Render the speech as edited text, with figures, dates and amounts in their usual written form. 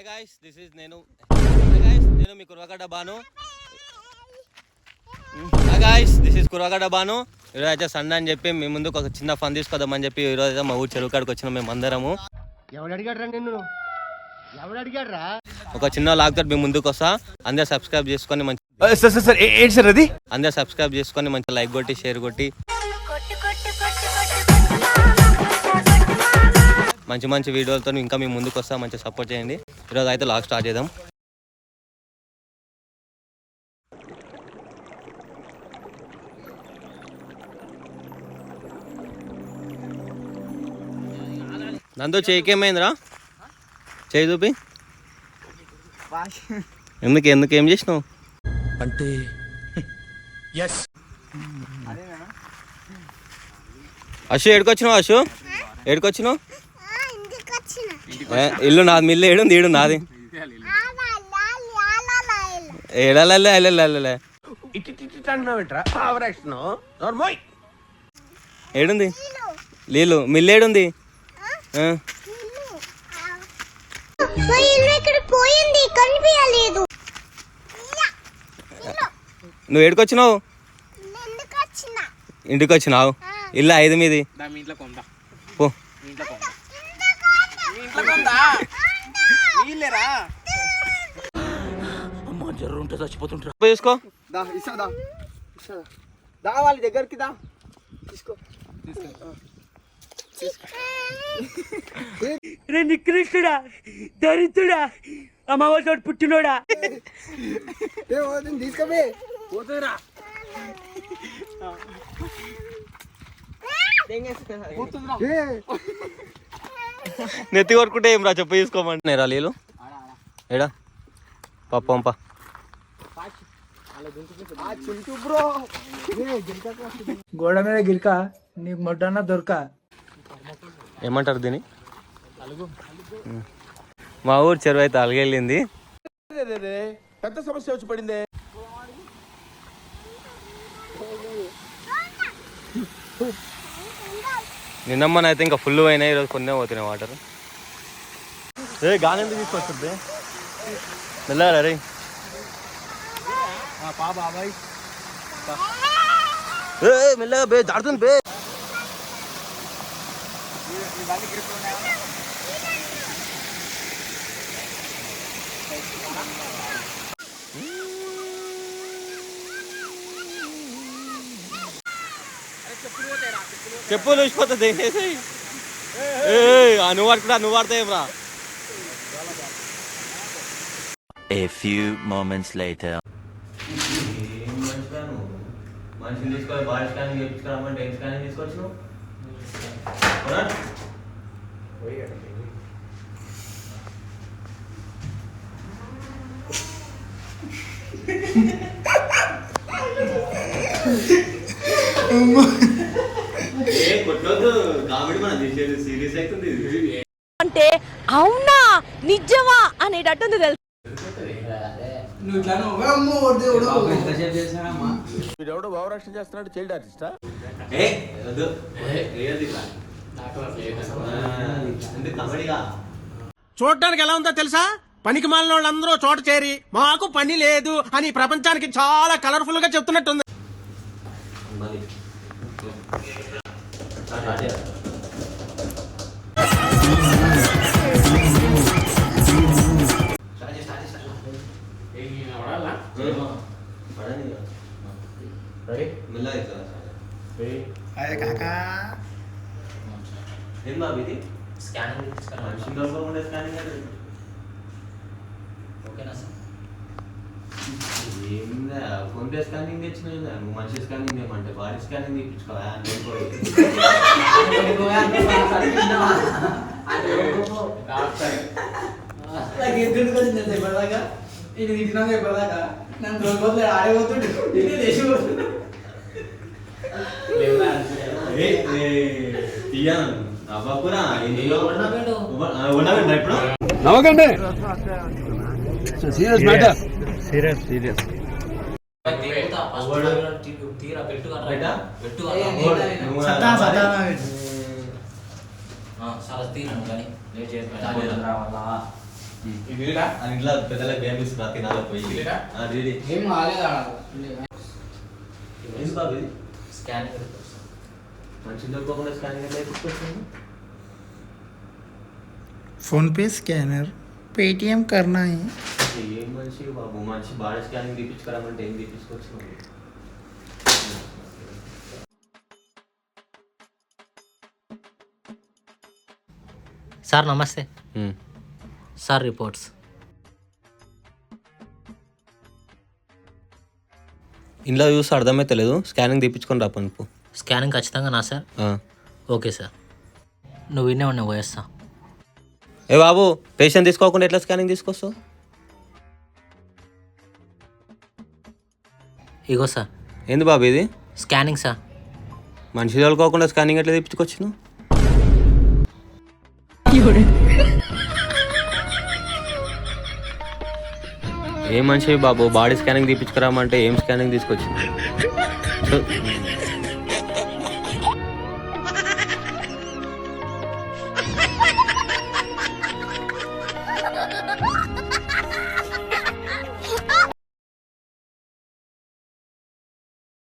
Hi guys నేను మీ కుర్రగడ్డ బాను. హాయ్ గాయ్స్ కుర్రగడ్డ బాను. ఈరోజు అయితే సండే అని చెప్పి మీ ముందుకు ఒక చిన్న ఫన్ తీసుకోదామని చెప్పి ఈరోజు అయితే మా ఊరు చెరువు కాడికి వచ్చినాం మేము అందరము. ఒక చిన్న లాగ్ తోటి మీ ముందుకు వస్తా. అందరు సబ్స్క్రైబ్ చేసుకొని మంచి లైక్ కొట్టి షేర్ కొట్టి మంచి వీడియోలతో ఇంకా మేము ముందుకు వస్తాం. మంచిగా సపోర్ట్ చేయండి. ఈరోజు అయితే లాగ్ స్టార్ట్ చేద్దాం. నందు చేయికేమైందిరా? చేయి చూపి. ఎందుకు ఏం చేసినావు అంటే అశు ఏడుకొచ్చినావు? ఇల్లు నాది, మిల్లు ఏడుంది, ఈడు నాది. ఏడుంది నీళ్ళు, మిల్లు ఏడుంది? నువ్వు ఏడుకొచ్చినావు? ఇంటికి వచ్చినావు. ఇల్లు 5 మీది పో. చూసుకో వాళ్ళ దగ్గరికి దా తీసుకో. నికృష్టుడా, దరిద్రుడా, అమావాస పుట్టినోడా, తీసుకోవే పోతురా. నెత్తి కొట్టుకుంటే ఏం రా చెప్పు తీసుకోమంటున్నారా నీళ్ళు? ఏడా పంప గోడ మీద గిరిక నీకు మొట్టన్నా దొరక. ఏమంటారు దీన్ని? మా ఊరు చెరువు అయితే అలగెళ్ళింది. పెద్ద సమస్య వచ్చి పడింది. నిన్నమ్మనైతే ఇంకా ఫుల్ అయినాయి. ఈరోజు కొన్నే పోతున్నాయి వాటర్. గాలి ఎందుకు తీసుకొస్తుంది? వెళ్ళారా రే బాబాయ్ మెల్లగా బే, దాడుతుంది బే. చెప్పులు ఊసిపోతుంది. నువ్వు వాడుకుంటా, నువ్వు వాడతావు రా. A few moments later. మనిషిని తీసుకోవాలి, బాడీ స్కానింగ్ చేయించుకురామంటే ఏం స్కానింగ్ తీసుకోవచ్చు? కొట్టొద్దు, కామెడీ మనం తీసేది సీరియస్ అవుతుంది అంటే. అవునా నిజమా అనేటట్టుంది తెలుసు. వీడెవడో భావరక్షణ చేస్తున్నాడు, చైల్డ్ ఆర్టిస్టా? చూడటానికి ఎలా ఉందో తెలుసా? పనికి మాలిన వాళ్ళందరూ చోట చేరి మాకు పని లేదు అని ప్రపంచానికి చాలా కలర్ఫుల్ గా చెప్తున్నట్టుంది. ఏం బాబు ఇది? స్కానింగ్ ఏందా ఫోన్ పే స్కానింగ్ తెచ్చినా? మనిషి స్కానింగ్ ఏమంటే బాడీ స్కానింగ్ తీపించుకోవా? నవ్వకండి. Serious matter. సీరియస్ ఇంట్లో పెద్దల గేమ్ తీసుకురా తినాలి పోయి ఏం బాబు స్కానింగ్ మంచి దొరకకుండా స్కానింగ్ ఎట్లా తీసుకొచ్చింది फोन पे स्कैनर पेटीएम करना है ఏం మనిషి బాబు మనిషి బాడీ స్కానింగ్ తీపించుకోరామంటే ఏం తీపించుకొచ్చినావు సార్ నమస్తే సార్ రిపోర్ట్స్ ఇంట్లో చూస్తే అర్థమైతే లేదు స్కానింగ్ తీపించుకొని రా పనుపు స్కానింగ్ ఖచ్చితంగా నా సార్ ఓకే సార్ నువ్వు వినే ఉన్నా పోయేస్తా ఏ బాబు పేషెంట్ తీసుకోకుండా ఎట్లా స్కానింగ్ తీసుకొస్తావు ఇగో సార్ ఏంది బాబు ఇది స్కానింగ్ సార్ మనిషి తోలుకోకుండా స్కానింగ్ ఎట్లా తీపించుకొచ్చినావు ఏ మనిషి బాబు బాడీ స్కానింగ్ తీపించుకురామంటే ఏం స్కానింగ్ తీసుకొచ్చింది